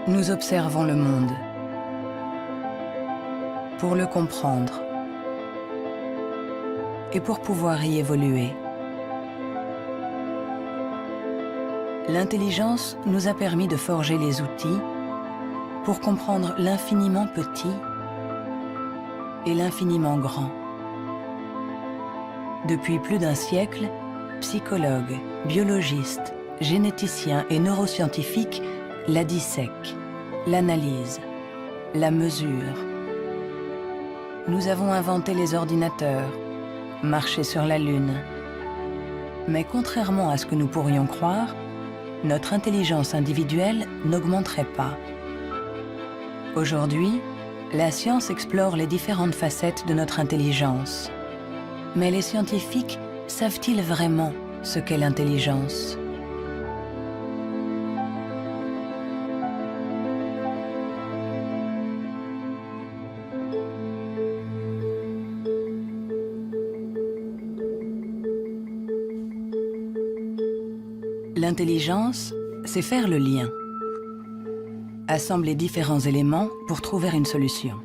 Nous observons le monde pour le comprendre et pour pouvoir y évoluer. L'intelligence nous a permis de forger les outils pour comprendre l'infiniment petit et l'infiniment grand. Depuis plus d'un siècle, psychologues, biologistes, généticiens et neuroscientifiques la dissèquent, l'analysent, la mesurent. Nous avons inventé les ordinateurs, marché sur la Lune. Mais contrairement à ce que nous pourrions croire, notre intelligence individuelle n'augmenterait pas. Aujourd'hui, la science explore les différentes facettes de notre intelligence. Mais les scientifiques savent-ils vraiment ce qu'est l'intelligence ? L'intelligence, c'est faire le lien. Assembler différents éléments pour trouver une solution.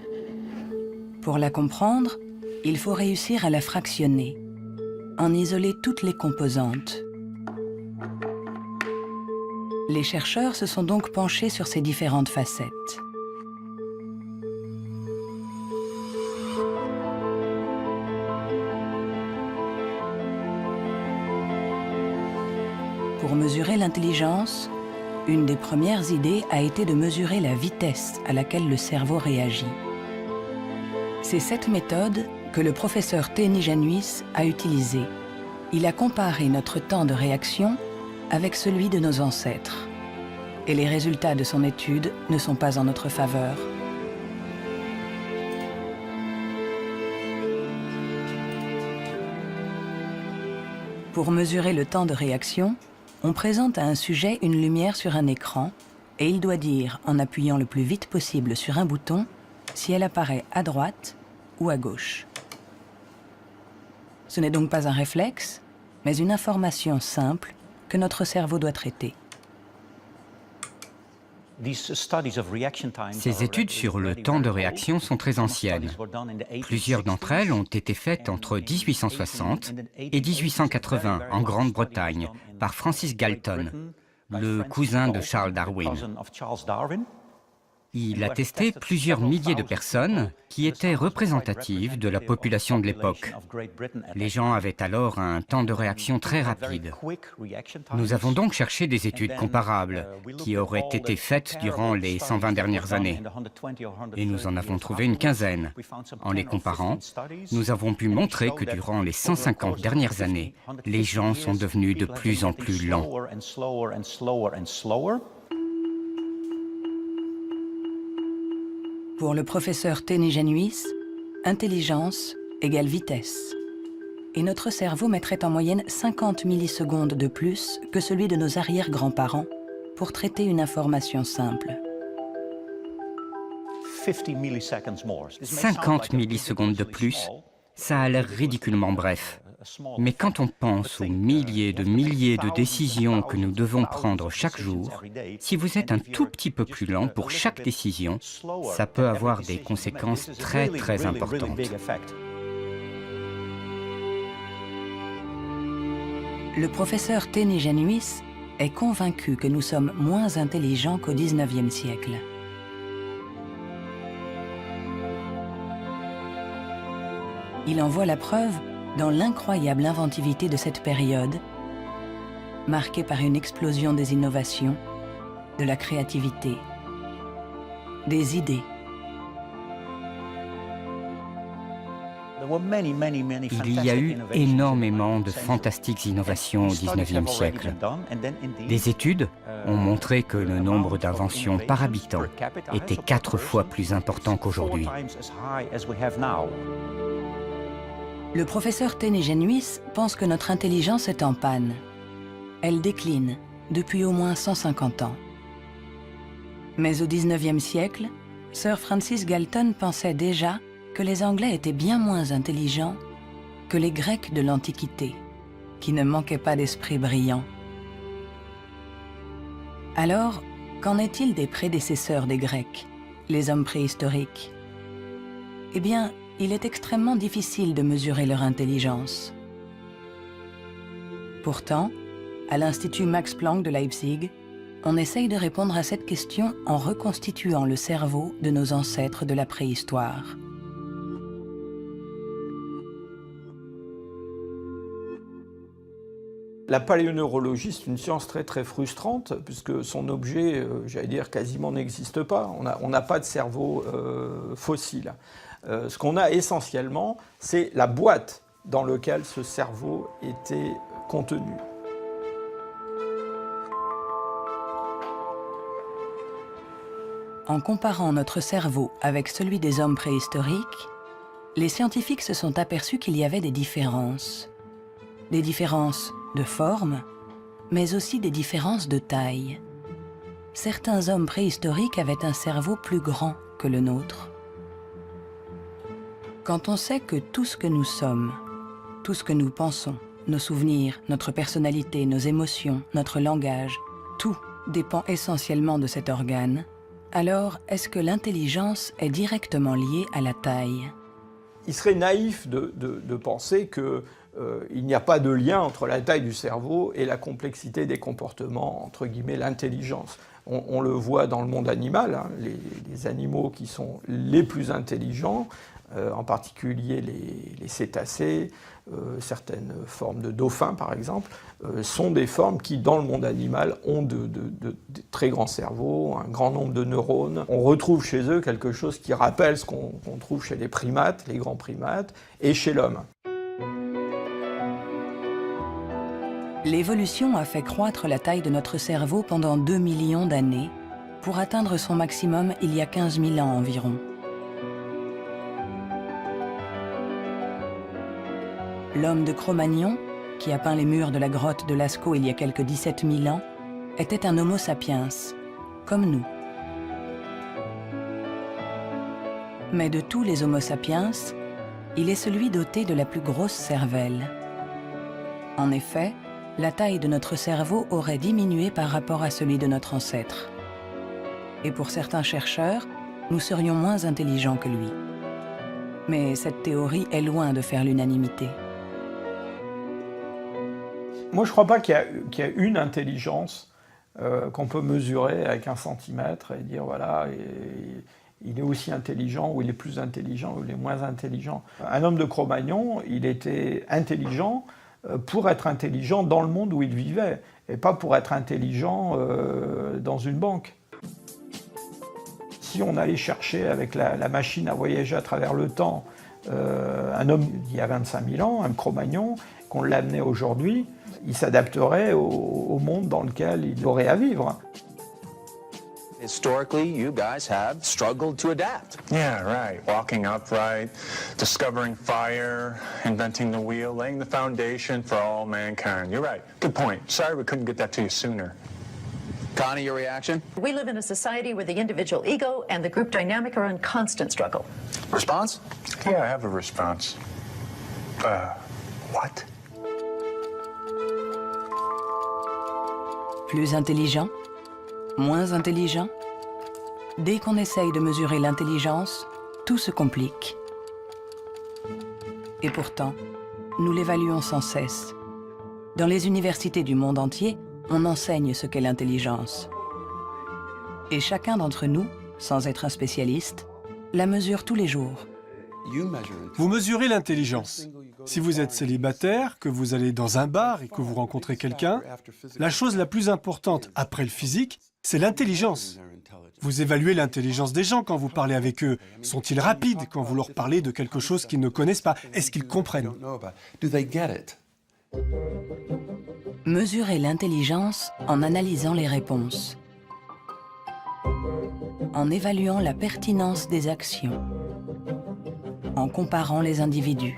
Pour la comprendre, il faut réussir à la fractionner, en isoler toutes les composantes. Les chercheurs se sont donc penchés sur ces différentes facettes. Pour mesurer l'intelligence, une des premières idées a été de mesurer la vitesse à laquelle le cerveau réagit. C'est cette méthode que le professeur Teni Januis a utilisée. Il a comparé notre temps de réaction avec celui de nos ancêtres. Et les résultats de son étude ne sont pas en notre faveur. Pour mesurer le temps de réaction, on présente à un sujet une lumière sur un écran et il doit dire, en appuyant le plus vite possible sur un bouton, si elle apparaît à droite ou à gauche. Ce n'est donc pas un réflexe, mais une information simple que notre cerveau doit traiter. Ces études sur le temps de réaction sont très anciennes. Plusieurs d'entre elles ont été faites entre 1860 et 1880 en Grande-Bretagne par Francis Galton, le cousin de Charles Darwin. Il a testé plusieurs milliers de personnes qui étaient représentatives de la population de l'époque. Les gens avaient alors un temps de réaction très rapide. Nous avons donc cherché des études comparables qui auraient été faites durant les 120 dernières années. Et nous en avons trouvé une quinzaine. En les comparant, nous avons pu montrer que durant les 150 dernières années, les gens sont devenus de plus en plus lents. Pour le professeur Teni Januis, intelligence égale vitesse. Et notre cerveau mettrait en moyenne 50 millisecondes de plus que celui de nos arrière-grands-parents pour traiter une information simple. 50 millisecondes de plus, ça a l'air ridiculement bref. Mais quand on pense aux milliers de décisions que nous devons prendre chaque jour, si vous êtes un tout petit peu plus lent pour chaque décision, ça peut avoir des conséquences très importantes. Le professeur Teni Januis est convaincu que nous sommes moins intelligents qu'au XIXe siècle. Il en voit la preuve dans l'incroyable inventivité de cette période, marquée par une explosion des innovations, de la créativité, des idées. Il y a eu énormément de fantastiques innovations au XIXe siècle. Des études ont montré que le nombre d'inventions par habitant était 4 fois plus important qu'aujourd'hui. Le professeur Teni Januis pense que notre intelligence est en panne. Elle décline depuis au moins 150 ans. Mais au XIXe siècle, Sir Francis Galton pensait déjà que les Anglais étaient bien moins intelligents que les Grecs de l'Antiquité, qui ne manquaient pas d'esprit brillant. Alors, Qu'en est-il des prédécesseurs des Grecs, les hommes préhistoriques? Eh bien, il est extrêmement difficile de mesurer leur intelligence. Pourtant, à l'Institut Max Planck de Leipzig, on essaye de répondre à cette question en reconstituant le cerveau de nos ancêtres de la préhistoire. La paléoneurologie, c'est une science très frustrante, puisque son objet, j'allais dire, quasiment n'existe pas. On n'a pas de cerveau fossile. Ce qu'on a essentiellement, c'est la boîte dans laquelle ce cerveau était contenu. En comparant notre cerveau avec celui des hommes préhistoriques, les scientifiques se sont aperçus qu'il y avait des différences. Des différences de forme, mais aussi des différences de taille. Certains hommes préhistoriques avaient un cerveau plus grand que le nôtre. Quand on sait que tout ce que nous sommes, tout ce que nous pensons, nos souvenirs, notre personnalité, nos émotions, notre langage, tout dépend essentiellement de cet organe, alors est-ce que l'intelligence est directement liée à la taille? Il serait naïf de penser qu'il n'y a pas de lien entre la taille du cerveau et la complexité des comportements, entre guillemets, l'intelligence. On le voit dans le monde animal, hein, les animaux qui sont les plus intelligents, en particulier les cétacés, certaines formes de dauphins par exemple, sont des formes qui dans le monde animal ont de très grands cerveaux, un grand nombre de neurones. On retrouve chez eux quelque chose qui rappelle ce qu'on trouve chez les primates, les grands primates, et chez l'homme. L'évolution a fait croître la taille de notre cerveau pendant 2 millions d'années, pour atteindre son maximum il y a 15 000 ans environ. L'homme de Cro-Magnon, qui a peint les murs de la grotte de Lascaux il y a quelques 17 000 ans, était un Homo sapiens, comme nous. Mais de tous les Homo sapiens, il est celui doté de la plus grosse cervelle. En effet, la taille de notre cerveau aurait diminué par rapport à celui de notre ancêtre. Et pour certains chercheurs, nous serions moins intelligents que lui. Mais cette théorie est loin de faire l'unanimité. Moi, je ne crois pas qu'il y a une intelligence qu'on peut mesurer avec 1 centimètre et dire, voilà, il est aussi intelligent, ou il est plus intelligent, ou il est moins intelligent. Un homme de Cro-Magnon, il était intelligent pour être intelligent dans le monde où il vivait, et pas pour être intelligent dans une banque. Si on allait chercher avec la machine à voyager à travers le temps un homme d'il y a 25 000 ans, un Cro-Magnon, qu'on l'amenait aujourd'hui, il s'adapterait au monde dans lequel il aurait à vivre. Historically, you guys have struggled to adapt. Yeah, right. Walking upright, discovering fire, inventing the wheel, laying the foundation for all mankind. You're right. Good point. Sorry we couldn't get that to you sooner. Connie, your reaction? We live in a society where the individual ego and the group dynamic are in constant struggle. Response? Yeah, I have a response. What? Plus intelligent? Moins intelligent? Dès qu'on essaye de mesurer l'intelligence, tout se complique. Et pourtant, nous l'évaluons sans cesse. Dans les universités du monde entier, on enseigne ce qu'est l'intelligence. Et chacun d'entre nous, sans être un spécialiste, la mesure tous les jours. Vous mesurez l'intelligence. Si vous êtes célibataire, que vous allez dans un bar et que vous rencontrez quelqu'un, la chose la plus importante après le physique, c'est l'intelligence. Vous évaluez l'intelligence des gens quand vous parlez avec eux. Sont-ils rapides quand vous leur parlez de quelque chose qu'ils ne connaissent pas? Est-ce qu'ils comprennent? Mesurer l'intelligence en analysant les réponses, en évaluant la pertinence des actions, en comparant les individus.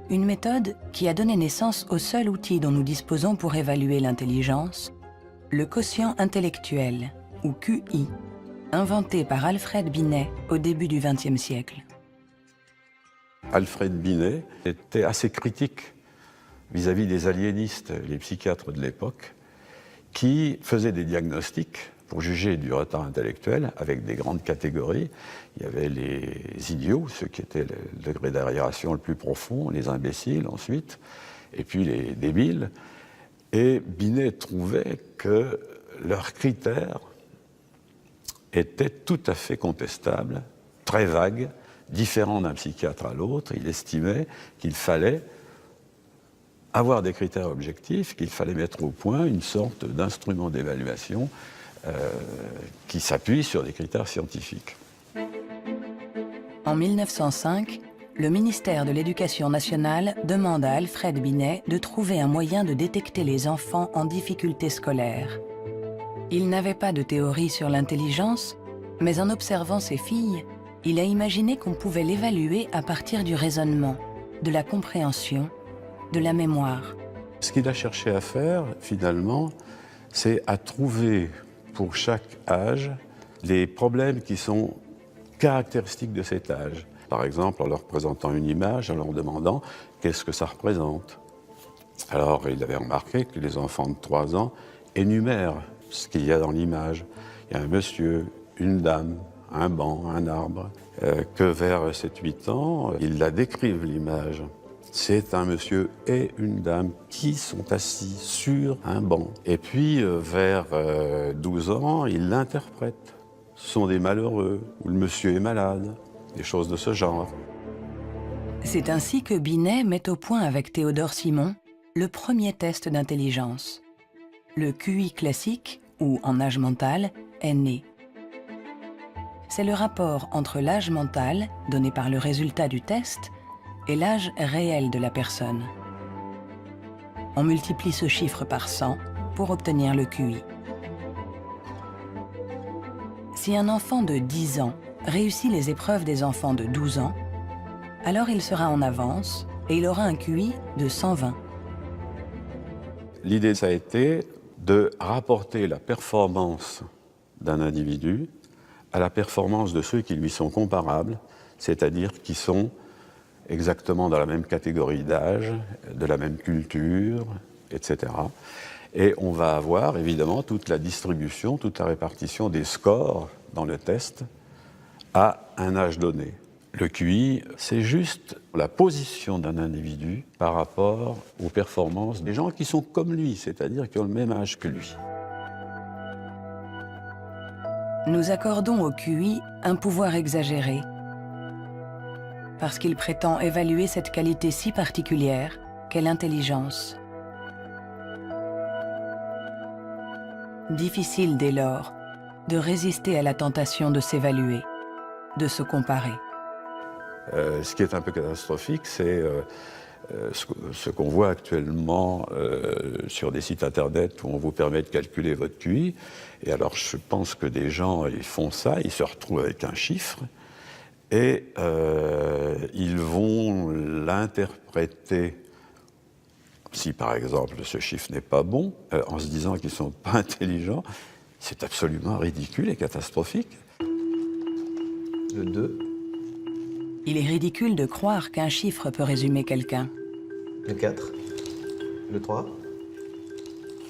Une méthode qui a donné naissance au seul outil dont nous disposons pour évaluer l'intelligence, le quotient intellectuel, ou QI, inventé par Alfred Binet au début du XXe siècle. Alfred Binet était assez critique vis-à-vis des aliénistes, les psychiatres de l'époque. qui faisait des diagnostics pour juger du retard intellectuel avec des grandes catégories. Il y avait les idiots, ceux qui étaient le degré d'arriération le plus profond, les imbéciles ensuite, et puis les débiles. Et Binet trouvait que leurs critères étaient tout à fait contestables, très vagues, différents d'un psychiatre à l'autre. Il estimait qu'il fallait avoir des critères objectifs, qu'il fallait mettre au point une sorte d'instrument d'évaluation qui s'appuie sur des critères scientifiques. En 1905, le ministère de l'Éducation nationale demande à Alfred Binet de trouver un moyen de détecter les enfants en difficulté scolaire. Il n'avait pas de théorie sur l'intelligence, mais en observant ses filles, il a imaginé qu'on pouvait l'évaluer à partir du raisonnement, de la compréhension, de la mémoire. Ce qu'il a cherché à faire, finalement, c'est à trouver pour chaque âge les problèmes qui sont caractéristiques de cet âge. Par exemple, en leur présentant une image, en leur demandant qu'est-ce que ça représente. Alors, il avait remarqué que les enfants de 3 ans énumèrent ce qu'il y a dans l'image. Il y a un monsieur, une dame, un banc, un arbre. Que vers 7-8 ans, ils la décrivent, l'image. C'est un monsieur et une dame qui sont assis sur un banc. Et puis, vers 12 ans, ils l'interprètent. Ce sont des malheureux, ou le monsieur est malade, des choses de ce genre. C'est ainsi que Binet met au point avec Théodore Simon le premier test d'intelligence. Le QI classique, ou en âge mental, est né. C'est le rapport entre l'âge mental, donné par le résultat du test, et l'âge réel de la personne. On multiplie ce chiffre par 100 pour obtenir le QI. Si un enfant de 10 ans réussit les épreuves des enfants de 12 ans, alors il sera en avance et il aura un QI de 120. L'idée, ça a été de rapporter la performance d'un individu à la performance de ceux qui lui sont comparables, c'est-à-dire qui sont exactement dans la même catégorie d'âge, de la même culture, etc. Et on va avoir évidemment toute la distribution, toute la répartition des scores dans le test à un âge donné. Le QI, c'est juste la position d'un individu par rapport aux performances des gens qui sont comme lui, c'est-à-dire qui ont le même âge que lui. Nous accordons au QI un pouvoir exagéré, parce qu'il prétend évaluer cette qualité si particulière qu'est l'intelligence. Difficile dès lors de résister à la tentation de s'évaluer, de se comparer. Ce qui est un peu catastrophique, c'est ce qu'on voit actuellement sur des sites internet où on vous permet de calculer votre QI. Et alors je pense que des gens, ils font ça, ils se retrouvent avec un chiffre et ils vont l'interpréter, si par exemple ce chiffre n'est pas bon, en se disant qu'ils ne sont pas intelligents. C'est absolument ridicule et catastrophique. Le 2. Il est ridicule de croire qu'un chiffre peut résumer quelqu'un. Le 4. Le 3.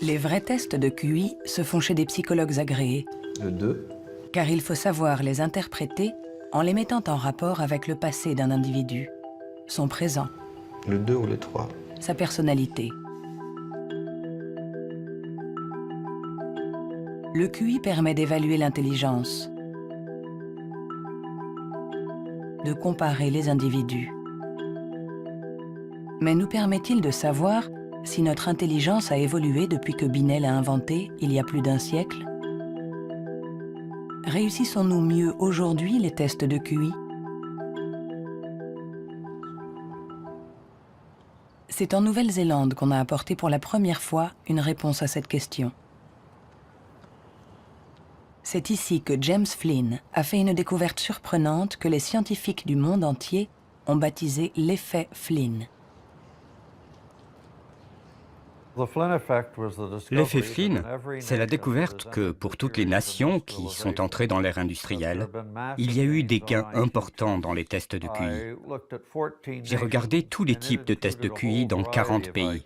Les vrais tests de QI se font chez des psychologues agréés, Le 2. car il faut savoir les interpréter en les mettant en rapport avec le passé d'un individu, son présent, Le 2 ou le 3. sa personnalité. Le QI permet d'évaluer l'intelligence, de comparer les individus. Mais nous permet-il de savoir si notre intelligence a évolué depuis que Binet l'a inventé il y a plus d'un siècle? Réussissons-nous mieux aujourd'hui les tests de QI? C'est en Nouvelle-Zélande qu'on a apporté pour la première fois une réponse à cette question. C'est ici que James Flynn a fait une découverte surprenante que les scientifiques du monde entier ont baptisé l'effet Flynn. L'effet Flynn, c'est la découverte que pour toutes les nations qui sont entrées dans l'ère industrielle, il y a eu des gains importants dans les tests de QI. J'ai regardé tous les types de tests de QI dans 40 pays.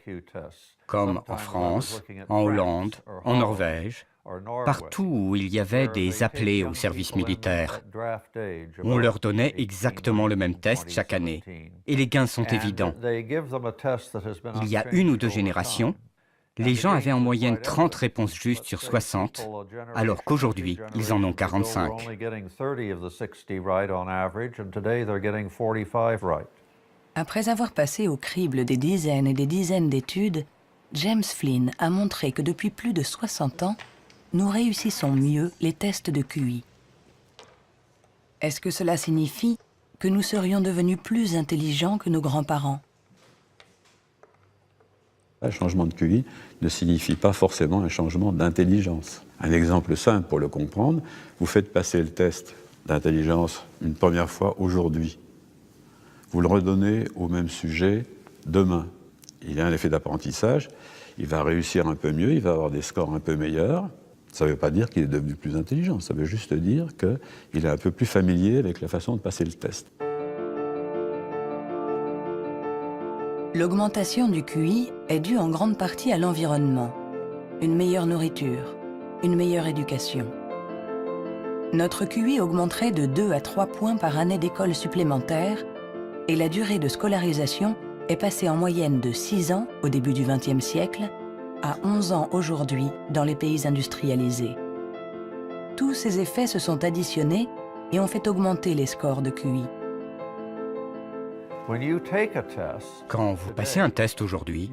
comme en France, en Hollande, en Norvège, partout où il y avait des appelés au service militaire. On leur donnait exactement le même test chaque année, et les gains sont évidents. Il y a 1 ou 2 générations, les gens avaient en moyenne 30 réponses justes sur 60, alors qu'aujourd'hui, ils en ont 45. Après avoir passé au crible des dizaines et des dizaines d'études, James Flynn a montré que depuis plus de 60 ans, nous réussissons mieux les tests de QI. Est-ce que cela signifie que nous serions devenus plus intelligents que nos grands-parents? Un changement de QI ne signifie pas forcément un changement d'intelligence. Un exemple simple pour le comprendre, vous faites passer le test d'intelligence une première fois aujourd'hui. Vous le redonnez au même sujet demain. Il y a un effet d'apprentissage, il va réussir un peu mieux, il va avoir des scores un peu meilleurs. Ça ne veut pas dire qu'il est devenu plus intelligent, ça veut juste dire qu'il est un peu plus familier avec la façon de passer le test. L'augmentation du QI est due en grande partie à l'environnement. Une meilleure nourriture, une meilleure éducation. Notre QI augmenterait de 2 à 3 points par année d'école supplémentaire et la durée de scolarisation est passée en moyenne de 6 ans au début du XXe siècle à 11 ans aujourd'hui dans les pays industrialisés. Tous ces effets se sont additionnés et ont fait augmenter les scores de QI. Quand vous passez un test aujourd'hui,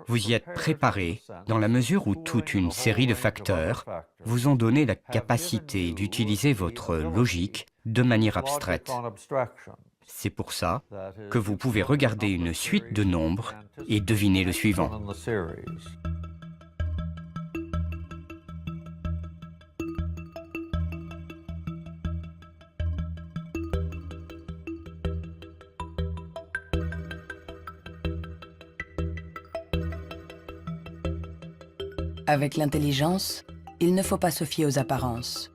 vous y êtes préparé dans la mesure où toute une série de facteurs vous ont donné la capacité d'utiliser votre logique de manière abstraite. C'est pour ça que vous pouvez regarder une suite de nombres et deviner le suivant. Avec l'intelligence, il ne faut pas se fier aux apparences.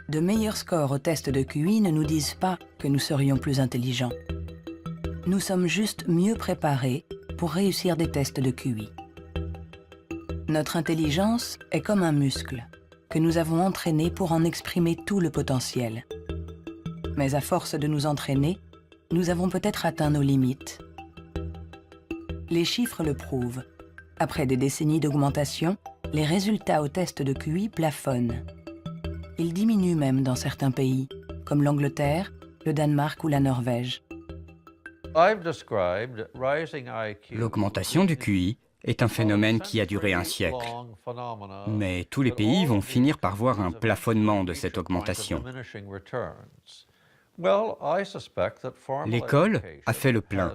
De meilleurs scores au test de QI ne nous disent pas que nous serions plus intelligents. Nous sommes juste mieux préparés pour réussir des tests de QI. Notre intelligence est comme un muscle que nous avons entraîné pour en exprimer tout le potentiel. Mais à force de nous entraîner, nous avons peut-être atteint nos limites. Les chiffres le prouvent. Après des décennies d'augmentation, les résultats au test de QI plafonnent. Ils diminuent même dans certains pays, comme l'Angleterre, le Danemark ou la Norvège. L'augmentation du QI est un phénomène qui a duré un siècle. Mais tous les pays vont finir par voir un plafonnement de cette augmentation. L'école a fait le plein.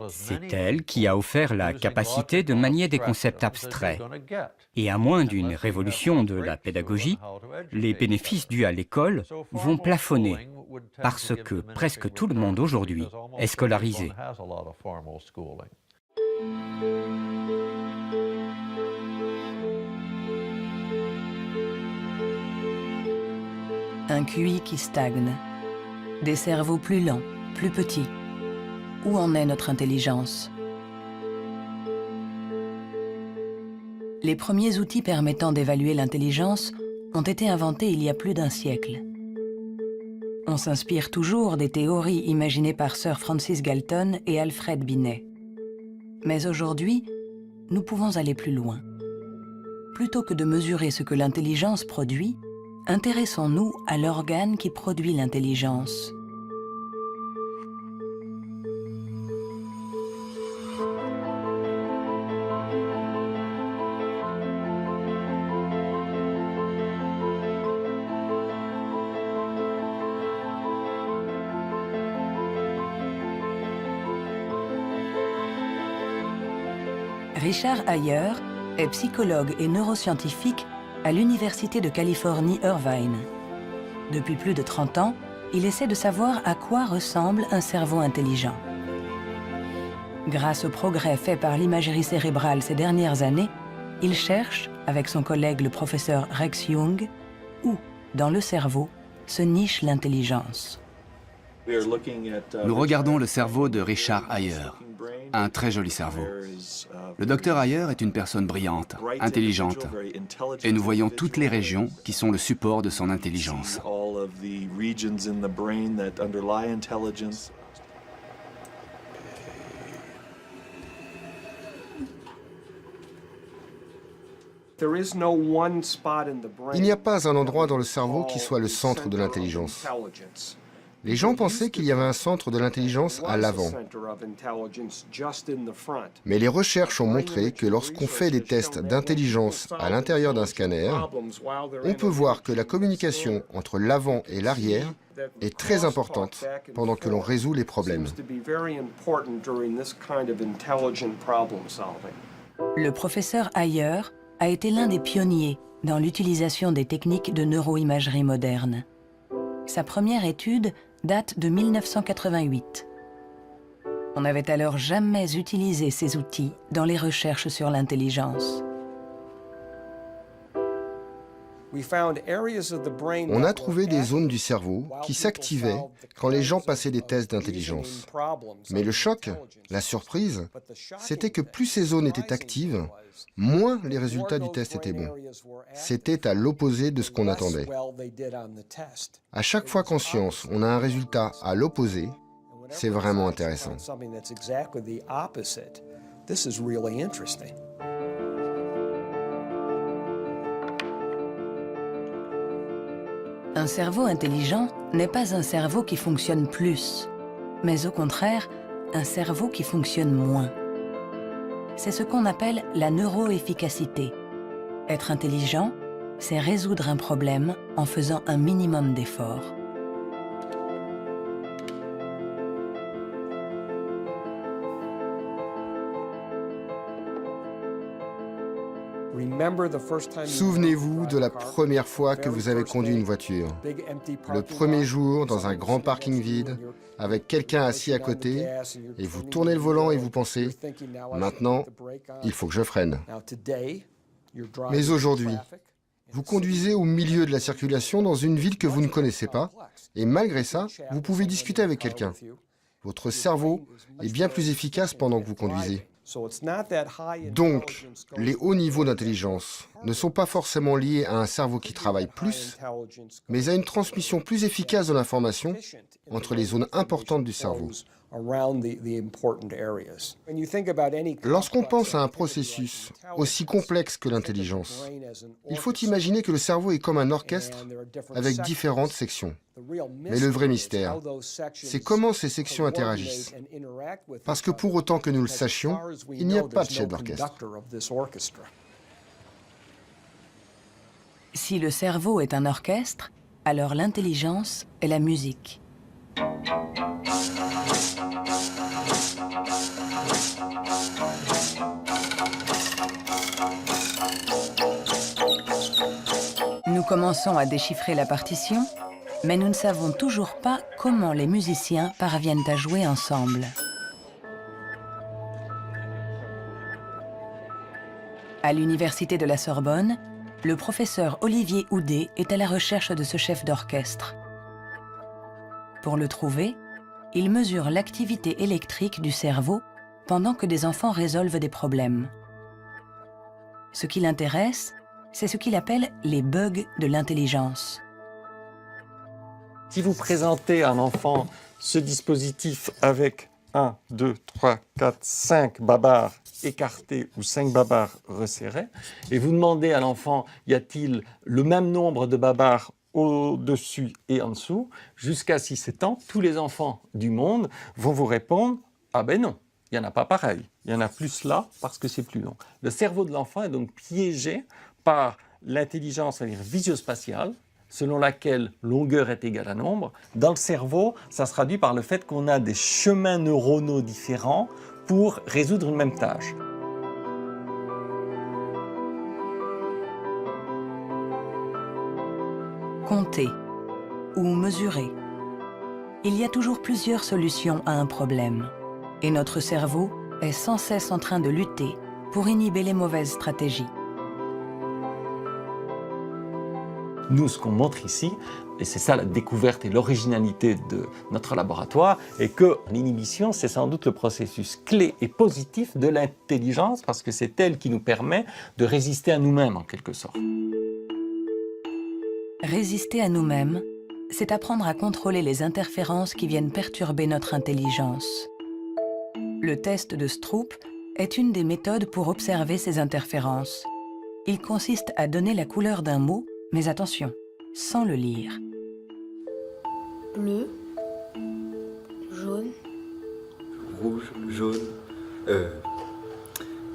C'est elle qui a offert la capacité de manier des concepts abstraits. Et à moins d'une révolution de la pédagogie, les bénéfices dus à l'école vont plafonner parce que presque tout le monde aujourd'hui est scolarisé. Un QI qui stagne. Des cerveaux plus lents, plus petits. Où en est notre intelligence? Les premiers outils permettant d'évaluer l'intelligence ont été inventés il y a plus d'1 siècle. On s'inspire toujours des théories imaginées par Sir Francis Galton et Alfred Binet. Mais aujourd'hui, nous pouvons aller plus loin. Plutôt que de mesurer ce que l'intelligence produit, intéressons-nous à l'organe qui produit l'intelligence. Richard Ayer est psychologue et neuroscientifique à l'Université de Californie, Irvine. Depuis plus de 30 ans, il essaie de savoir à quoi ressemble un cerveau intelligent. Grâce aux progrès faits par l'imagerie cérébrale ces dernières années, il cherche, avec son collègue le professeur Rex Jung, où, dans le cerveau, se niche l'intelligence. Nous regardons le cerveau de Richard Ayer. un très joli cerveau. Le docteur Ayer est une personne brillante, intelligente, et nous voyons toutes les régions qui sont le support de son intelligence. Il n'y a pas un endroit dans le cerveau qui soit le centre de l'intelligence. Les gens pensaient qu'il y avait un centre de l'intelligence à l'avant. Mais les recherches ont montré que lorsqu'on fait des tests d'intelligence à l'intérieur d'un scanner, on peut voir que la communication entre l'avant et l'arrière est très importante pendant que l'on résout les problèmes. Le professeur Ayer a été l'un des pionniers dans l'utilisation des techniques de neuroimagerie moderne. Sa première étude date de 1988. On n'avait alors jamais utilisé ces outils dans les recherches sur l'intelligence. On a trouvé des zones du cerveau qui s'activaient quand les gens passaient des tests d'intelligence. Mais le choc, la surprise, c'était que plus ces zones étaient actives, moins les résultats du test étaient bons. C'était à l'opposé de ce qu'on attendait. À chaque fois qu'en science, on a un résultat à l'opposé, c'est vraiment intéressant. Un cerveau intelligent n'est pas un cerveau qui fonctionne plus, mais au contraire, un cerveau qui fonctionne moins. C'est ce qu'on appelle la neuroefficacité. Être intelligent, c'est résoudre un problème en faisant un minimum d'efforts. Souvenez-vous de la première fois que vous avez conduit une voiture. Le premier jour, dans un grand parking vide, avec quelqu'un assis à côté, et vous tournez le volant et vous pensez « Maintenant, il faut que je freine ». Mais aujourd'hui, vous conduisez au milieu de la circulation dans une ville que vous ne connaissez pas, et malgré ça, vous pouvez discuter avec quelqu'un. Votre cerveau est bien plus efficace pendant que vous conduisez. Donc, les hauts niveaux d'intelligence ne sont pas forcément liés à un cerveau qui travaille plus, mais à une transmission plus efficace de l'information entre les zones importantes du cerveau. Lorsqu'on pense à un processus aussi complexe que l'intelligence, il faut imaginer que le cerveau est comme un orchestre avec différentes sections. Mais le vrai mystère, c'est comment ces sections interagissent. Parce que pour autant que nous le sachions, il n'y a pas de chef d'orchestre. Si le cerveau est un orchestre, alors l'intelligence est la musique. Nous commençons à déchiffrer la partition, mais nous ne savons toujours pas comment les musiciens parviennent à jouer ensemble. À l'université de la Sorbonne, le professeur Olivier Houdet est à la recherche de ce chef d'orchestre. Pour le trouver, il mesure l'activité électrique du cerveau pendant que des enfants résolvent des problèmes. Ce qui l'intéresse, c'est ce qu'il appelle les bugs de l'intelligence. Si vous présentez à un enfant ce dispositif avec 1, 2, 3, 4, 5 babards écartés ou 5 babards resserrés, et vous demandez à l'enfant, y a-t-il le même nombre de babards au-dessus et en dessous, jusqu'à 6-7 ans, tous les enfants du monde vont vous répondre « Ah ben non, il n'y en a pas pareil, il y en a plus là parce que c'est plus long ». Le cerveau de l'enfant est donc piégé par l'intelligence, c'est-à-dire visio-spatiale, selon laquelle longueur est égale à nombre. Dans le cerveau, ça se traduit par le fait qu'on a des chemins neuronaux différents pour résoudre une même tâche. Compter ou mesurer. Il y a toujours plusieurs solutions à un problème. Et notre cerveau est sans cesse en train de lutter pour inhiber les mauvaises stratégies. Nous, ce qu'on montre ici, et c'est ça la découverte et l'originalité de notre laboratoire, est que l'inhibition, c'est sans doute le processus clé et positif de l'intelligence, parce que c'est elle qui nous permet de résister à nous-mêmes, en quelque sorte. Résister à nous-mêmes, c'est apprendre à contrôler les interférences qui viennent perturber notre intelligence. Le test de Stroop est une des méthodes pour observer ces interférences. Il consiste à donner la couleur d'un mot, mais attention, sans le lire. Bleu, jaune, rouge, jaune,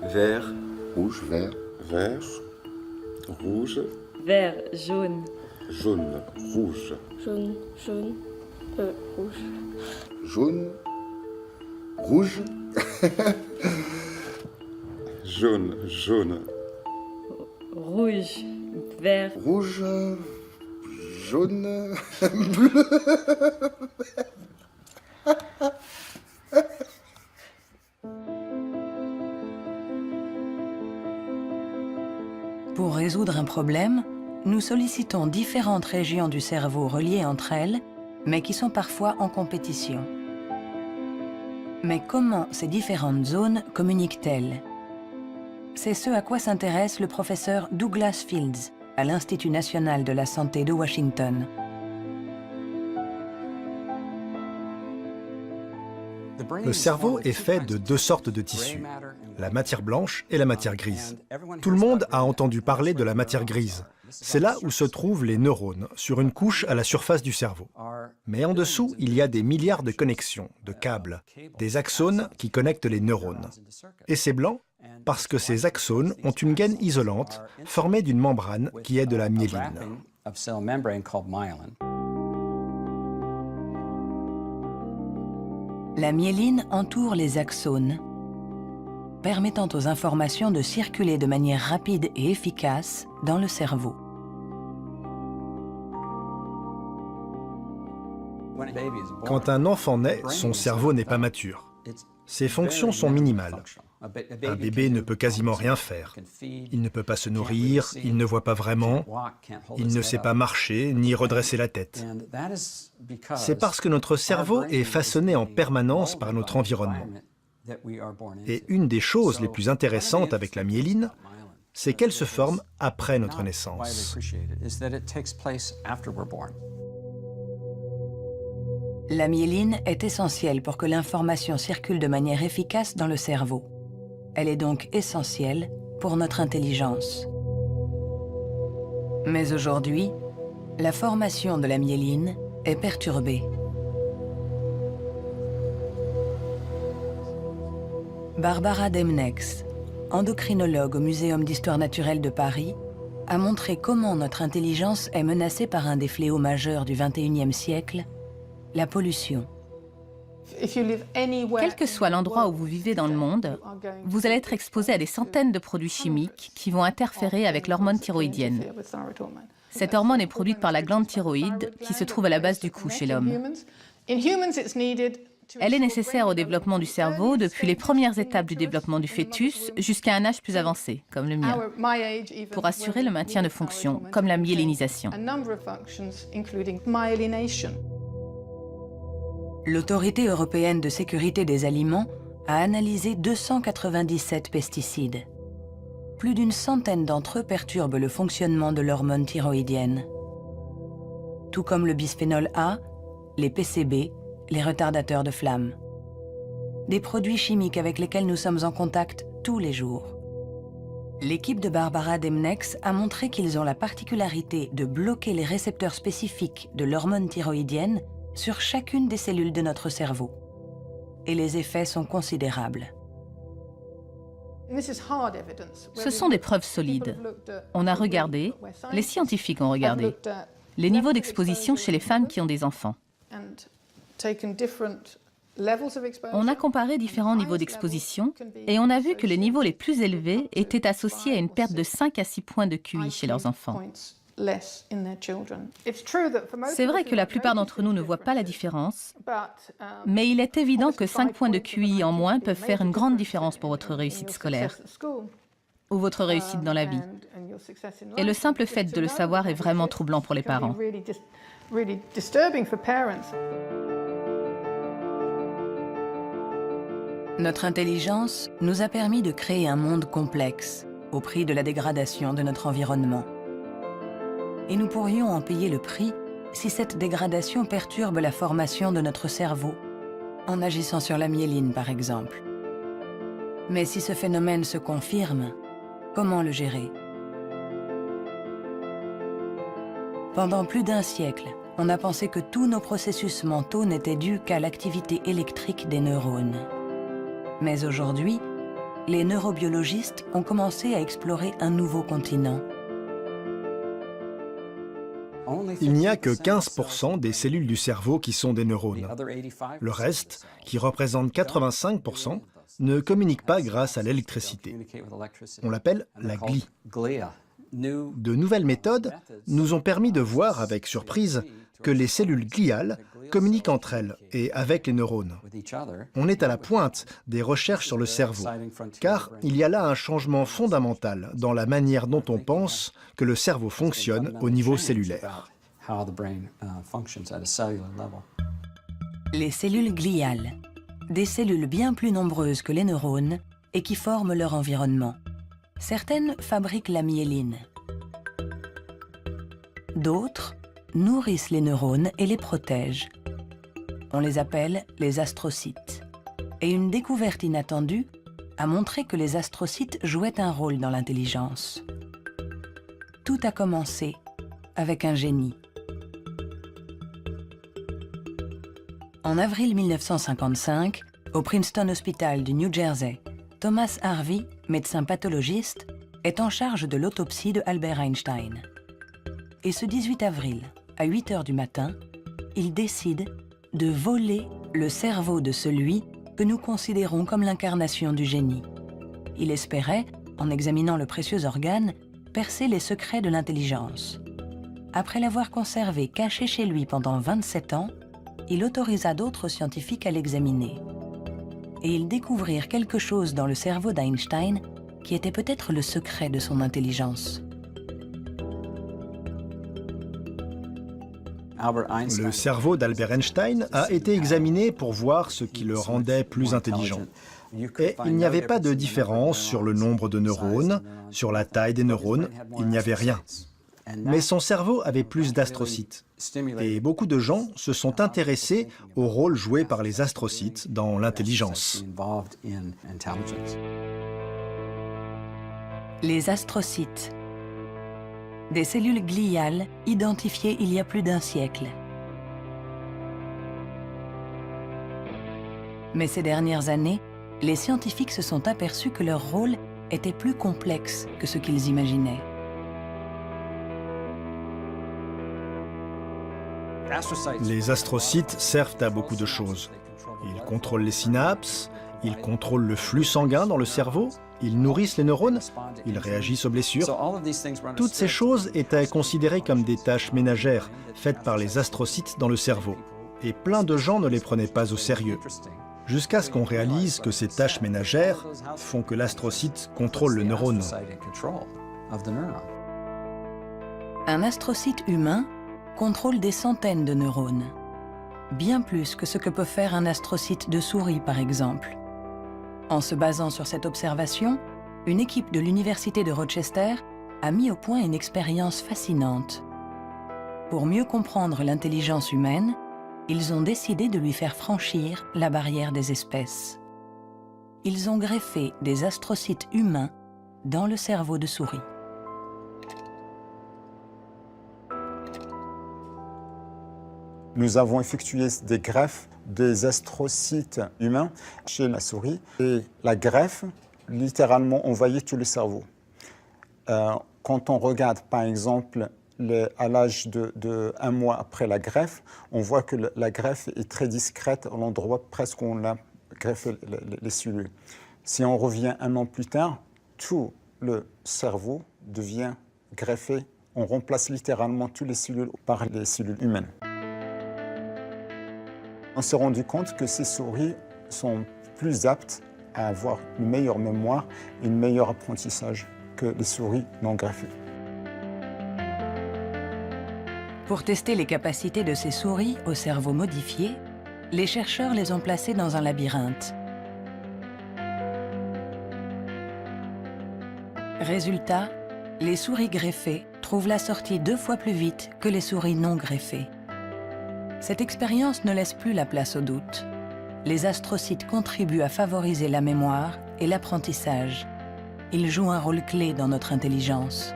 vert, rouge, vert, vert, rouge, vert, jaune, jaune, rouge, jaune, jaune, rouge. jaune, rouge, jaune, jaune, Rouge, vert, rouge, jaune, bleu. Pour résoudre un problème, nous sollicitons différentes régions du cerveau reliées entre elles, mais qui sont parfois en compétition. Mais comment ces différentes zones communiquent-elles? C'est ce à quoi s'intéresse le professeur Douglas Fields à l'Institut national de la santé de Washington. Le cerveau est fait de deux sortes de tissus, la matière blanche et la matière grise. Tout le monde a entendu parler de la matière grise. C'est là où se trouvent les neurones, sur une couche à la surface du cerveau. Mais en dessous, il y a des milliards de connexions, de câbles, des axones qui connectent les neurones. Et c'est blanc parce que ces axones ont une gaine isolante formée d'une membrane qui est de la myéline. La myéline entoure les axones, permettant aux informations de circuler de manière rapide et efficace dans le cerveau. Quand un enfant naît, son cerveau n'est pas mature. Ses fonctions sont minimales. Un bébé ne peut quasiment rien faire. Il ne peut pas se nourrir, il ne voit pas vraiment, il ne sait pas marcher ni redresser la tête. C'est parce que notre cerveau est façonné en permanence par notre environnement. Et une des choses les plus intéressantes avec la myéline, c'est qu'elle se forme après notre naissance. La myéline est essentielle pour que l'information circule de manière efficace dans le cerveau. Elle est donc essentielle pour notre intelligence. Mais aujourd'hui, la formation de la myéline est perturbée. Barbara Demnex, endocrinologue au Muséum d'histoire naturelle de Paris, a montré comment notre intelligence est menacée par un des fléaux majeurs du XXIe siècle, la pollution. Quel que soit l'endroit où vous vivez dans le monde, vous allez être exposé à des centaines de produits chimiques qui vont interférer avec l'hormone thyroïdienne. Cette hormone est produite par la glande thyroïde qui se trouve à la base du cou chez l'homme. Elle est nécessaire au développement du cerveau depuis les premières étapes du développement du fœtus jusqu'à un âge plus avancé, comme le mien, pour assurer le maintien de fonctions, comme la myélinisation. L'Autorité européenne de sécurité des aliments a analysé 297 pesticides. Plus d'une centaine d'entre eux perturbent le fonctionnement de l'hormone thyroïdienne. Tout comme le bisphénol A, les PCB, les retardateurs de flamme. Des produits chimiques avec lesquels nous sommes en contact tous les jours. L'équipe de Barbara Demnex a montré qu'ils ont la particularité de bloquer les récepteurs spécifiques de l'hormone thyroïdienne sur chacune des cellules de notre cerveau. Et les effets sont considérables. Ce sont des preuves solides. On a regardé, les scientifiques ont regardé, les niveaux d'exposition chez les femmes qui ont des enfants. On a comparé différents niveaux d'exposition et on a vu que les niveaux les plus élevés étaient associés à une perte de 5 à 6 points de QI chez leurs enfants. C'est vrai que la plupart d'entre nous ne voient pas la différence, mais il est évident que 5 points de QI en moins peuvent faire une grande différence pour votre réussite scolaire. ou votre réussite dans la vie. Et le simple fait de le savoir est vraiment troublant pour les parents. Notre intelligence nous a permis de créer un monde complexe, au prix de la dégradation de notre environnement. Et nous pourrions en payer le prix si cette dégradation perturbe la formation de notre cerveau, en agissant sur la myéline par exemple. Mais si ce phénomène se confirme, comment le gérer? Pendant plus d'un siècle, on a pensé que tous nos processus mentaux n'étaient dus qu'à l'activité électrique des neurones. Mais aujourd'hui, les neurobiologistes ont commencé à explorer un nouveau continent. Il n'y a que 15% des cellules du cerveau qui sont des neurones. Le reste, qui représente 85%, ne communique pas grâce à l'électricité. On l'appelle la glie. De nouvelles méthodes nous ont permis de voir avec surprise que les cellules gliales communiquent entre elles et avec les neurones. On est à la pointe des recherches sur le cerveau, car il y a là un changement fondamental dans la manière dont on pense que le cerveau fonctionne au niveau cellulaire. Les cellules gliales, des cellules bien plus nombreuses que les neurones et qui forment leur environnement. Certaines fabriquent la myéline. D'autres nourrissent les neurones et les protègent. On les appelle les astrocytes. Et une découverte inattendue a montré que les astrocytes jouaient un rôle dans l'intelligence. Tout a commencé avec un génie. En avril 1955, au Princeton Hospital du New Jersey, Thomas Harvey, médecin pathologiste, est en charge de l'autopsie de Albert Einstein. Et ce 18 avril, à 8 h du matin, il décide de voler le cerveau de celui que nous considérons comme l'incarnation du génie. Il espérait, en examinant le précieux organe, percer les secrets de l'intelligence. Après l'avoir conservé caché chez lui pendant 27 ans, il autorisa d'autres scientifiques à l'examiner. Et ils découvrirent quelque chose dans le cerveau d'Einstein qui était peut-être le secret de son intelligence. Le cerveau d'Albert Einstein a été examiné pour voir ce qui le rendait plus intelligent. Et il n'y avait pas de différence sur le nombre de neurones, sur la taille des neurones, il n'y avait rien. Mais son cerveau avait plus d'astrocytes. Et beaucoup de gens se sont intéressés au rôle joué par les astrocytes dans l'intelligence. Les astrocytes. Des cellules gliales identifiées il y a plus d'un siècle. Mais ces dernières années, les scientifiques se sont aperçus que leur rôle était plus complexe que ce qu'ils imaginaient. Les astrocytes servent à beaucoup de choses. Ils contrôlent les synapses, ils contrôlent le flux sanguin dans le cerveau, ils nourrissent les neurones, ils réagissent aux blessures. Toutes ces choses étaient considérées comme des tâches ménagères faites par les astrocytes dans le cerveau. Et plein de gens ne les prenaient pas au sérieux. Jusqu'à ce qu'on réalise que ces tâches ménagères font que l'astrocyte contrôle le neurone. Un astrocyte humain contrôle des centaines de neurones. Bien plus que ce que peut faire un astrocyte de souris, par exemple. En se basant sur cette observation, une équipe de l'Université de Rochester a mis au point une expérience fascinante. Pour mieux comprendre l'intelligence humaine, ils ont décidé de lui faire franchir la barrière des espèces. Ils ont greffé des astrocytes humains dans le cerveau de souris. Nous avons effectué des greffes des astrocytes humains chez la souris. Et la greffe, littéralement, envahit tout le cerveau. Quand on regarde, par exemple, à l'âge de 1 mois après la greffe, on voit que la greffe est très discrète à l'endroit presque où on a greffé les cellules. Si on revient 1 an plus tard, tout le cerveau devient greffé. On remplace littéralement toutes les cellules par les cellules humaines. On s'est rendu compte que ces souris sont plus aptes à avoir une meilleure mémoire et un meilleur apprentissage que les souris non greffées. Pour tester les capacités de ces souris au cerveau modifié, les chercheurs les ont placées dans un labyrinthe. Résultat, les souris greffées trouvent la sortie 2 fois plus vite que les souris non greffées. Cette expérience ne laisse plus la place au doute. Les astrocytes contribuent à favoriser la mémoire et l'apprentissage. Ils jouent un rôle clé dans notre intelligence.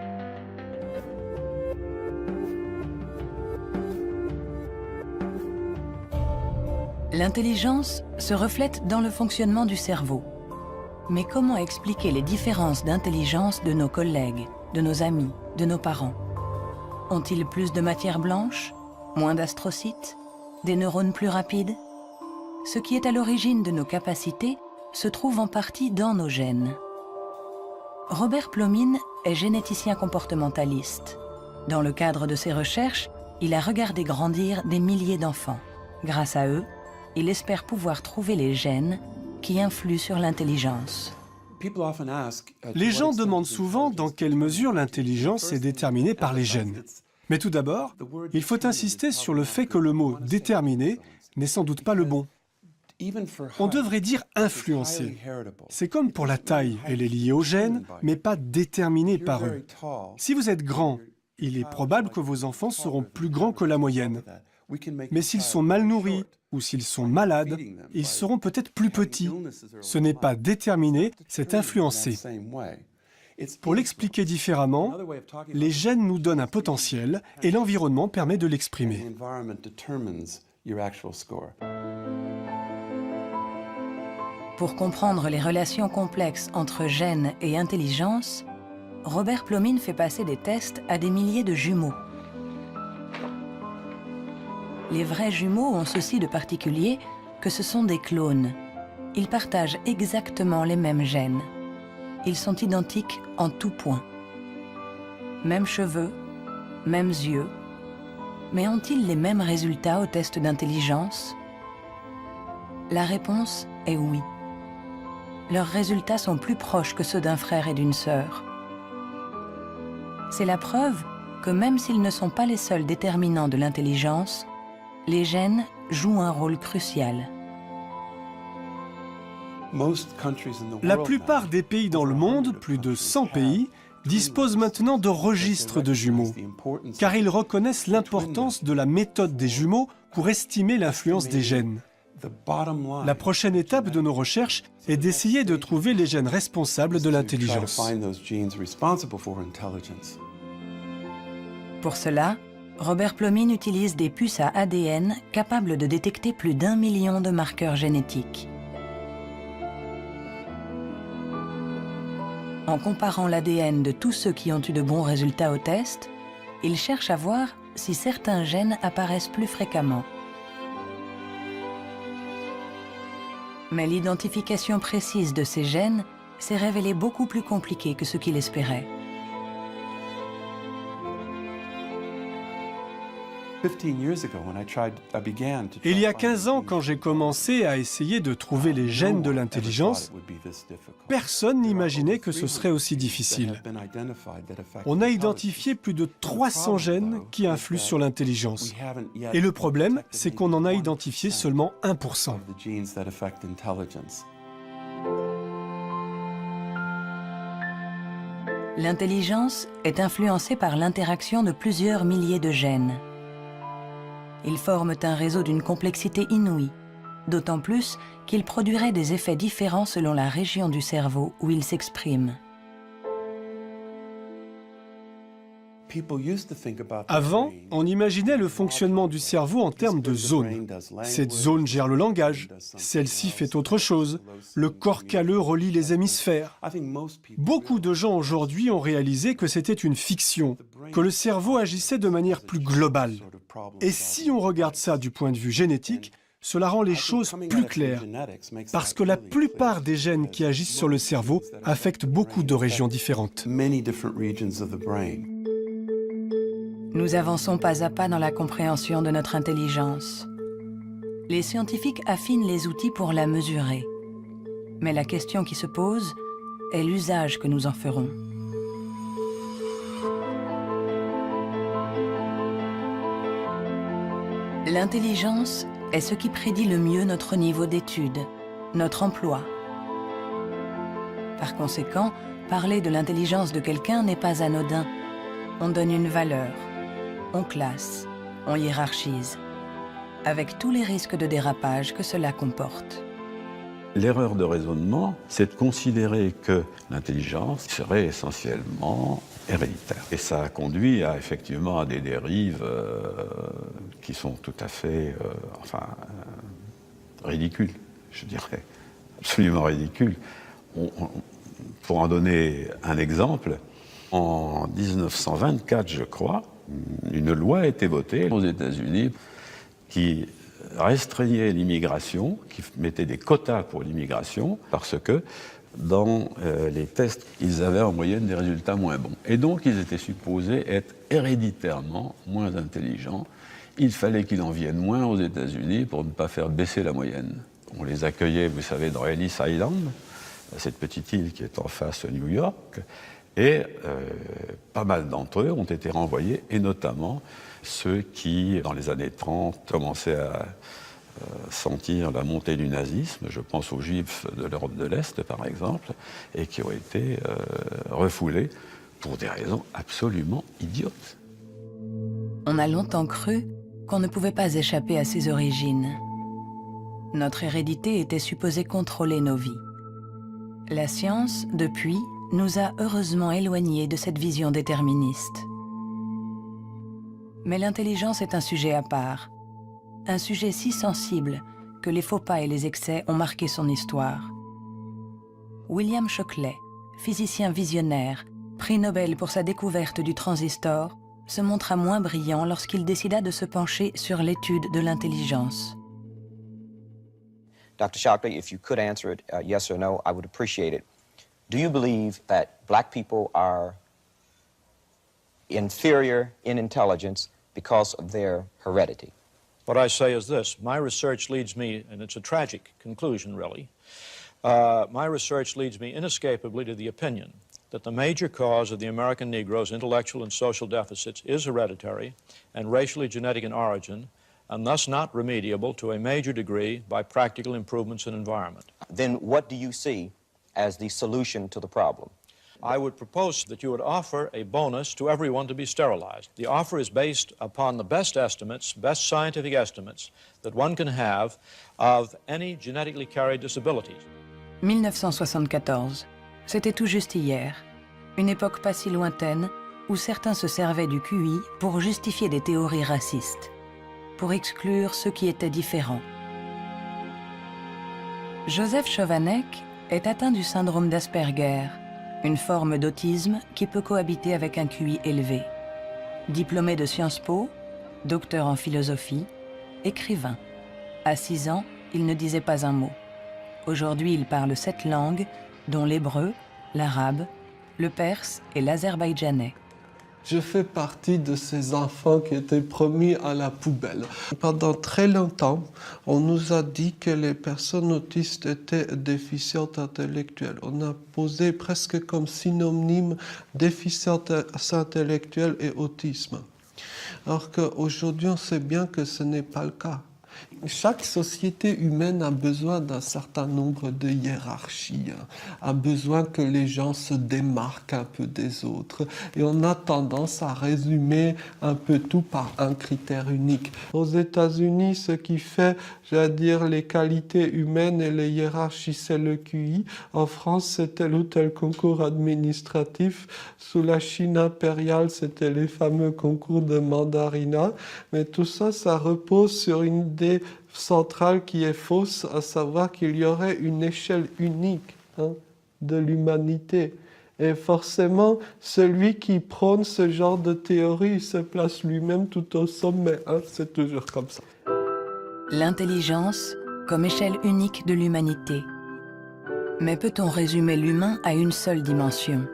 L'intelligence se reflète dans le fonctionnement du cerveau. Mais comment expliquer les différences d'intelligence de nos collègues, de nos amis, de nos parents? Ont-ils plus de matière blanche, moins d'astrocytes, des neurones plus rapides? Ce qui est à l'origine de nos capacités se trouve en partie dans nos gènes. Robert Plomin est généticien comportementaliste. Dans le cadre de ses recherches, il a regardé grandir des milliers d'enfants. Grâce à eux, il espère pouvoir trouver les gènes qui influent sur l'intelligence. Les gens demandent souvent dans quelle mesure l'intelligence est déterminée par les gènes. Mais tout d'abord, il faut insister sur le fait que le mot « déterminé » n'est sans doute pas le bon. On devrait dire « influencé ». C'est comme pour la taille, elle est liée aux gènes, mais pas déterminée par eux. Si vous êtes grand, il est probable que vos enfants seront plus grands que la moyenne. Mais s'ils sont mal nourris ou s'ils sont malades, ils seront peut-être plus petits. Ce n'est pas déterminé, c'est influencé. Pour l'expliquer différemment, les gènes nous donnent un potentiel et l'environnement permet de l'exprimer. Pour comprendre les relations complexes entre gènes et intelligence, Robert Plomin fait passer des tests à des milliers de jumeaux. Les vrais jumeaux ont ceci de particulier que ce sont des clones. Ils partagent exactement les mêmes gènes. Ils sont identiques en tout point. Mêmes cheveux, mêmes yeux. Mais ont-ils les mêmes résultats au test d'intelligence? La réponse est oui. Leurs résultats sont plus proches que ceux d'un frère et d'une sœur. C'est la preuve que même s'ils ne sont pas les seuls déterminants de l'intelligence, les gènes jouent un rôle crucial. La plupart des pays dans le monde, plus de 100 pays, disposent maintenant de registres de jumeaux, car ils reconnaissent l'importance de la méthode des jumeaux pour estimer l'influence des gènes. La prochaine étape de nos recherches est d'essayer de trouver les gènes responsables de l'intelligence. Pour cela, Robert Plomin utilise des puces à ADN capables de détecter plus d'1 million de marqueurs génétiques. En comparant l'ADN de tous ceux qui ont eu de bons résultats au test, il cherche à voir si certains gènes apparaissent plus fréquemment. Mais l'identification précise de ces gènes s'est révélée beaucoup plus compliquée que ce qu'il espérait. Il y a 15 ans, quand j'ai commencé à essayer de trouver les gènes de l'intelligence, personne n'imaginait que ce serait aussi difficile. On a identifié plus de 300 gènes qui influent sur l'intelligence. Et le problème, c'est qu'on en a identifié seulement 1%. L'intelligence est influencée par l'interaction de plusieurs milliers de gènes. Ils forment un réseau d'une complexité inouïe, d'autant plus qu'ils produiraient des effets différents selon la région du cerveau où ils s'expriment. Avant, on imaginait le fonctionnement du cerveau en termes de zones. Cette zone gère le langage, celle-ci fait autre chose. Le corps calleux relie les hémisphères. Beaucoup de gens aujourd'hui ont réalisé que c'était une fiction, que le cerveau agissait de manière plus globale. Et si on regarde ça du point de vue génétique, cela rend les choses plus claires, parce que la plupart des gènes qui agissent sur le cerveau affectent beaucoup de régions différentes. Nous avançons pas à pas dans la compréhension de notre intelligence. Les scientifiques affinent les outils pour la mesurer. Mais la question qui se pose est l'usage que nous en ferons. L'intelligence est ce qui prédit le mieux notre niveau d'études, notre emploi. Par conséquent, parler de l'intelligence de quelqu'un n'est pas anodin. On donne une valeur, on classe, on hiérarchise, avec tous les risques de dérapage que cela comporte. L'erreur de raisonnement, c'est de considérer que l'intelligence serait essentiellement héréditaire. Et ça a conduit effectivement à des dérives qui sont tout à fait ridicules, je dirais, absolument ridicules. Pour en donner un exemple, en 1924, je crois, une loi a été votée aux États-Unis qui restreignait l'immigration, qui mettait des quotas pour l'immigration, parce que dans les tests, ils avaient en moyenne des résultats moins bons. Et donc, ils étaient supposés être héréditairement moins intelligents. Il fallait qu'il en vienne moins aux États-Unis pour ne pas faire baisser la moyenne. On les accueillait, vous savez, dans Ellis Island, cette petite île qui est en face de New York, et pas mal d'entre eux ont été renvoyés, et notamment ceux qui, dans les années 30, commençaient à sentir la montée du nazisme, je pense aux Juifs de l'Europe de l'Est par exemple, et qui ont été refoulés pour des raisons absolument idiotes. On a longtemps cru qu'on ne pouvait pas échapper à ses origines. Notre hérédité était supposée contrôler nos vies. La science, depuis, nous a heureusement éloignés de cette vision déterministe. Mais l'intelligence est un sujet à part, un sujet si sensible que les faux pas et les excès ont marqué son histoire. William Shockley, physicien visionnaire, prix Nobel pour sa découverte du transistor, se montra moins brillant lorsqu'il décida de se pencher sur l'étude de l'intelligence. Dr. Shockley, if you could answer it yes or no, I would appreciate it. Do you believe that black people are inferior in intelligence because of their heredity? What I say is this. My research leads me, and it's a tragic conclusion, really, my research leads me inescapably to the opinion that the major cause of the American Negro's intellectual and social deficits is hereditary and racially genetic in origin, and thus not remediable to a major degree by practical improvements in environment. Then what do you see as the solution to the problem? I would propose that you would offer a bonus to everyone to be sterilized. The offer is based upon the best estimates, best scientific estimates that one can have of any genetically carried disabilities. 1974, c'était tout juste hier, une époque pas si lointaine où certains se servaient du QI pour justifier des théories racistes, pour exclure ceux qui étaient différents. Joseph Chovanec est atteint du syndrome d'Asperger, une forme d'autisme qui peut cohabiter avec un QI élevé. Diplômé de Sciences Po, docteur en philosophie, écrivain. À 6 ans, il ne disait pas un mot. Aujourd'hui, il parle 7 langues, dont l'hébreu, l'arabe, le perse et l'azerbaïdjanais. Je fais partie de ces enfants qui étaient promis à la poubelle. Pendant très longtemps, on nous a dit que les personnes autistes étaient déficientes intellectuelles. On a posé presque comme synonyme déficience intellectuelle et autisme. Alors qu'aujourd'hui, on sait bien que ce n'est pas le cas. Chaque société humaine a besoin d'un certain nombre de hiérarchies, a besoin que les gens se démarquent un peu des autres. Et on a tendance à résumer un peu tout par un critère unique. Aux États-Unis, ce qui fait, j'allais dire, les qualités humaines et les hiérarchies, c'est le QI. En France, c'est tel ou tel concours administratif. Sous la Chine impériale, c'était les fameux concours de mandarinat. Mais tout ça, ça repose sur une idée centrale qui est fausse, à savoir qu'il y aurait une échelle unique de l'humanité. Et forcément, celui qui prône ce genre de théorie, il se place lui-même tout au sommet. C'est toujours comme ça. L'intelligence comme échelle unique de l'humanité. Mais peut-on résumer l'humain à une seule dimension?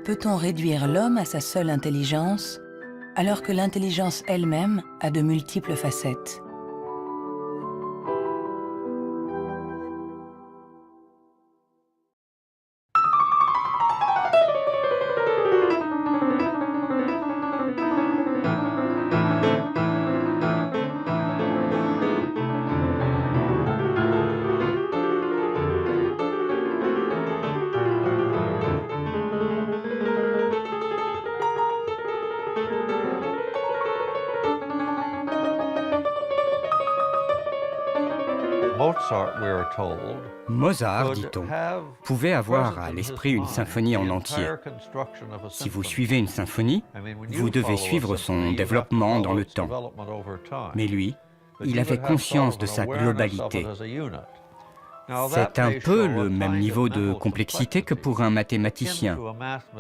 Peut-on réduire l'homme à sa seule intelligence, alors que l'intelligence elle-même a de multiples facettes? Mozart, dit-on, pouvait avoir à l'esprit une symphonie en entier. Si vous suivez une symphonie, vous devez suivre son développement dans le temps. Mais lui, il avait conscience de sa globalité. C'est un peu le même niveau de complexité que pour un mathématicien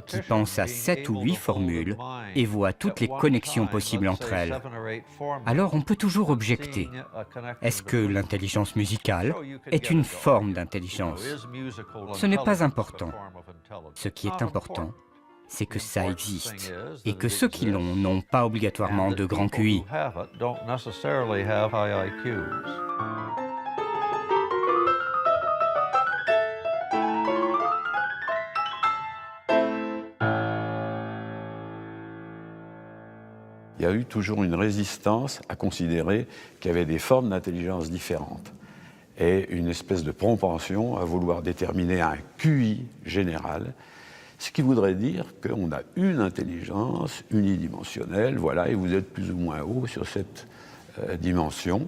qui pense à 7 ou 8 formules et voit toutes les connexions possibles entre elles. Alors on peut toujours objecter. Est-ce que l'intelligence musicale est une forme d'intelligence? Ce n'est pas important. Ce qui est important, c'est que ça existe et que ceux qui l'ont n'ont pas obligatoirement de grand QI. Il y a eu toujours une résistance à considérer qu'il y avait des formes d'intelligence différentes et une espèce de propension à vouloir déterminer un QI général, ce qui voudrait dire qu'on a une intelligence unidimensionnelle, voilà, et vous êtes plus ou moins haut sur cette dimension.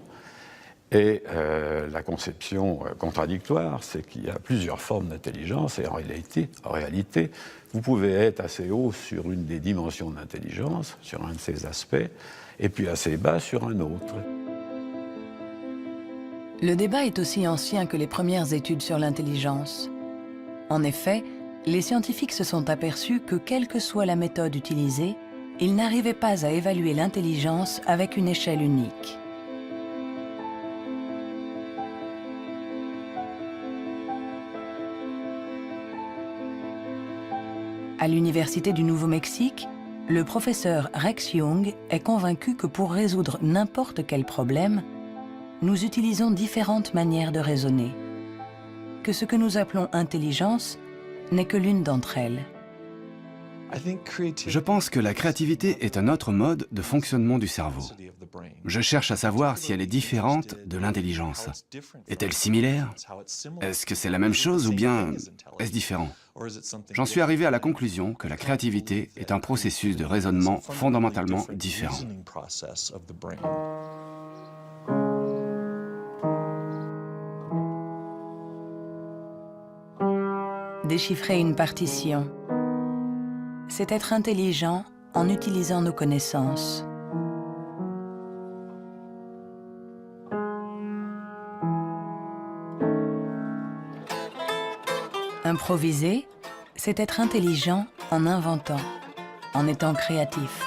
Et la conception contradictoire, c'est qu'il y a plusieurs formes d'intelligence et en réalité, vous pouvez être assez haut sur une des dimensions d'intelligence, sur un de ces aspects, et puis assez bas sur un autre. Le débat est aussi ancien que les premières études sur l'intelligence. En effet, les scientifiques se sont aperçus que quelle que soit la méthode utilisée, ils n'arrivaient pas à évaluer l'intelligence avec une échelle unique. À l'Université du Nouveau-Mexique, le professeur Rex Jung est convaincu que pour résoudre n'importe quel problème, nous utilisons différentes manières de raisonner, que ce que nous appelons intelligence n'est que l'une d'entre elles. Je pense que la créativité est un autre mode de fonctionnement du cerveau. Je cherche à savoir si elle est différente de l'intelligence. Est-elle similaire? Est-ce que c'est la même chose ou bien est-ce différent? J'en suis arrivé à la conclusion que la créativité est un processus de raisonnement fondamentalement différent. Déchiffrer une partition, c'est être intelligent en utilisant nos connaissances. Improviser, c'est être intelligent en inventant, en étant créatif.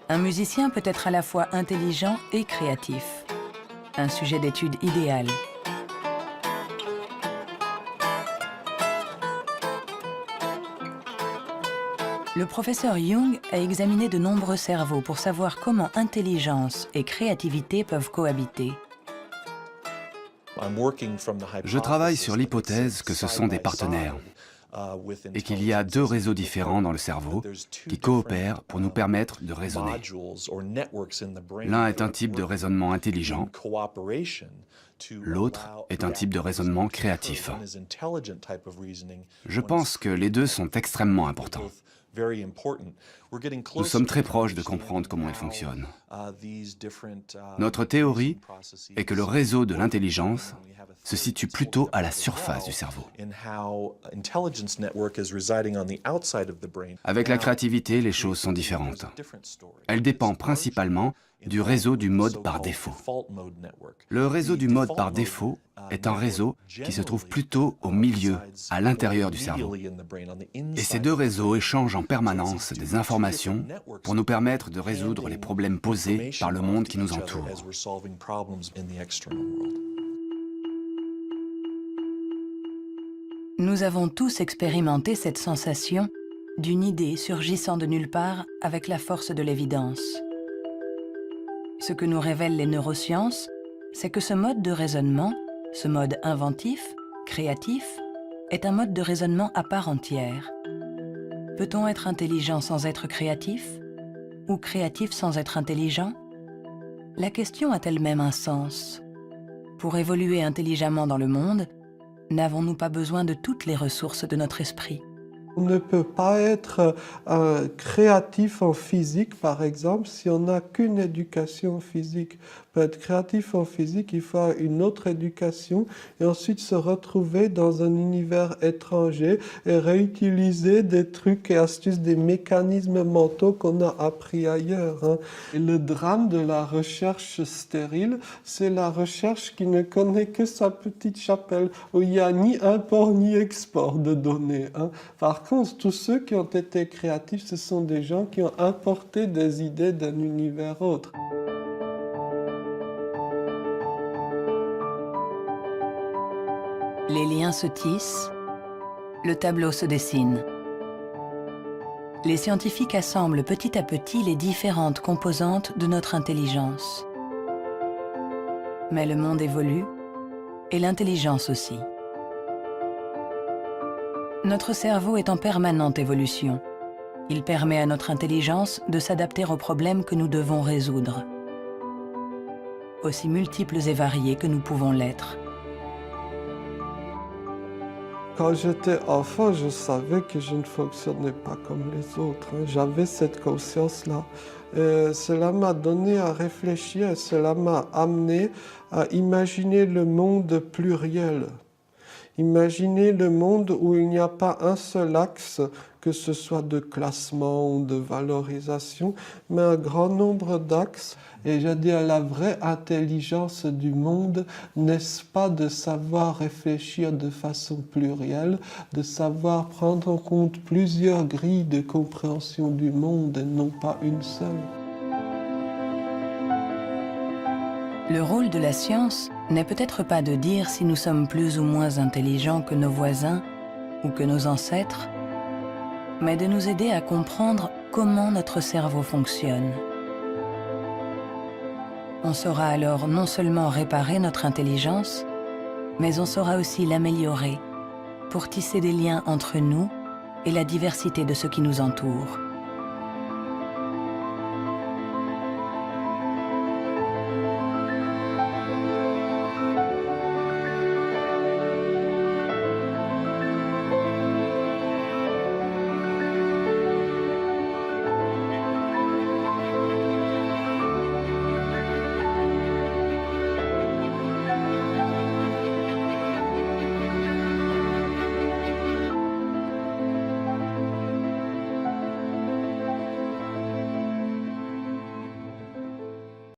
Un musicien peut être à la fois intelligent et créatif. Un sujet d'étude idéal. Le professeur Jung a examiné de nombreux cerveaux pour savoir comment intelligence et créativité peuvent cohabiter. Je travaille sur l'hypothèse que ce sont des partenaires et qu'il y a deux réseaux différents dans le cerveau qui coopèrent pour nous permettre de raisonner. L'un est un type de raisonnement intelligent, l'autre est un type de raisonnement créatif. Je pense que les deux sont extrêmement importants. Nous sommes très proches de comprendre comment ils fonctionnent. Notre théorie est que le réseau de l'intelligence se situe plutôt à la surface du cerveau. Avec la créativité, les choses sont différentes. Elle dépend principalement du réseau du mode par défaut. Le réseau du mode par défaut est un réseau qui se trouve plutôt au milieu, à l'intérieur du cerveau. Et ces deux réseaux échangent en permanence des informations pour nous permettre de résoudre les problèmes posés par le monde qui nous entoure. Nous avons tous expérimenté cette sensation d'une idée surgissant de nulle part avec la force de l'évidence. Ce que nous révèlent les neurosciences, c'est que ce mode de raisonnement, ce mode inventif, créatif, est un mode de raisonnement à part entière. Peut-on être intelligent sans être créatif? Ou créatif sans être intelligent? La question a elle-même un sens. Pour évoluer intelligemment dans le monde, n'avons-nous pas besoin de toutes les ressources de notre esprit ? On ne peut pas être créatif en physique, par exemple, si on n'a qu'une éducation physique. Pour être créatif en physique, il faut une autre éducation et ensuite se retrouver dans un univers étranger et réutiliser des trucs et astuces, des mécanismes mentaux qu'on a appris ailleurs. Hein. Et le drame de la recherche stérile, c'est la recherche qui ne connaît que sa petite chapelle, où il n'y a ni import ni export de données. Hein. Par contre, tous ceux qui ont été créatifs, ce sont des gens qui ont importé des idées d'un univers autre. Les liens se tissent, le tableau se dessine. Les scientifiques assemblent petit à petit les différentes composantes de notre intelligence. Mais le monde évolue, et l'intelligence aussi. Notre cerveau est en permanente évolution. Il permet à notre intelligence de s'adapter aux problèmes que nous devons résoudre, aussi multiples et variés que nous pouvons l'être. Quand j'étais enfant, je savais que je ne fonctionnais pas comme les autres. Hein. J'avais cette conscience-là. Cela m'a donné à réfléchir, cela m'a amené à imaginer le monde pluriel. Imaginer le monde où il n'y a pas un seul axe, que ce soit de classement ou de valorisation, mais un grand nombre d'axes. Et je veux dire, la vraie intelligence du monde, n'est-ce pas de savoir réfléchir de façon plurielle, de savoir prendre en compte plusieurs grilles de compréhension du monde et non pas une seule. Le rôle de la science n'est peut-être pas de dire si nous sommes plus ou moins intelligents que nos voisins ou que nos ancêtres, mais de nous aider à comprendre comment notre cerveau fonctionne. On saura alors non seulement réparer notre intelligence, mais on saura aussi l'améliorer pour tisser des liens entre nous et la diversité de ce qui nous entoure.